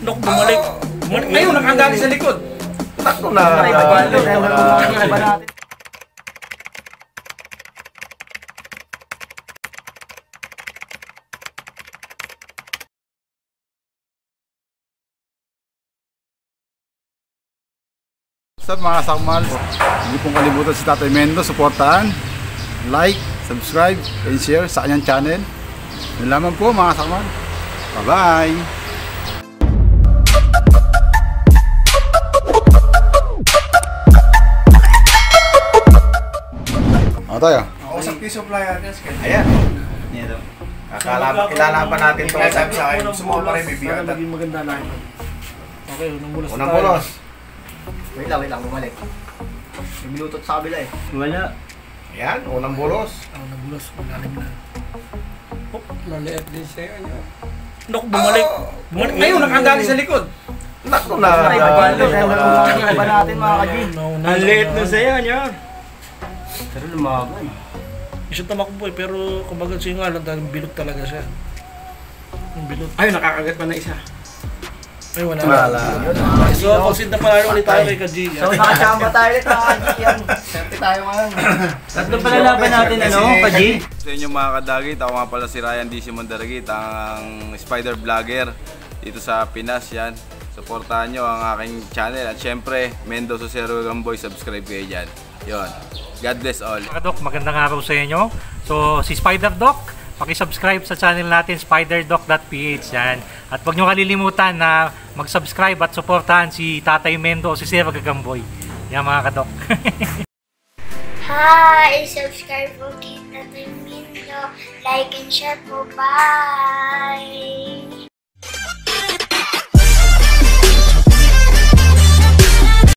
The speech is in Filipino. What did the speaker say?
Naku, bumalik. Ngayon, nakagali sa likod. Naku na. Sa mga sakmal, hindi pong kalimutan si Tatay Mendo, suportahan, like, subscribe, and share sa kanyang channel. Yun lamang po mga sakmal. Bye-bye! Ano tayo? Ako sa piece of flyer. Ayan. Kilalaban natin ito. Sabi sa akin, gusto mo pa rin bibigyan. Maging maganda na ito. Okay, unang bulos Unang bulos. Wait lang, bumalik. May minutot sa kabila eh. Wala. Ayan, unang bulos. Unang bulos, malalim na. Oh, laliit din siya. Naku, bumalik. Ngayon, nakagali sa likod. Naku na. Iba natin mga kaji. Ang liit na sa'yo, niya. Pero lumaban. Isang tamak po eh, pero kumbaga siya nga lang dahil bilog talaga siya. Yung bilog. Ay, nakakagat pa na isa. Ay, wala. So, Consider na pala ulit tayo kay Kaji. So, nakachamba tayo ulit mga kaji. Yan. Serte tayo ngayon. Tatlo pala laban natin, ano, Kaji? Sa inyo mga kadagit, ako nga pala si Ryan D. Simon Daragit, ang spider vlogger dito sa Pinas. Yan, supportahan nyo ang aking channel at syempre Mendo Susero Gamboy, subscribe kayo dyan. Yon. God bless all. Mga Doc, magandang araw sa inyo. So, si Spider Doc, paki-subscribe sa channel natin, spiderdoc.ph yan. At huwag nyo kalilimutan na mag-subscribe at supportahan si Tatay Mendo o si Sir Gagamboy. Yan mga kadok. Hi! Subscribe po kay Tatay Mendo. Like and share po. Bye!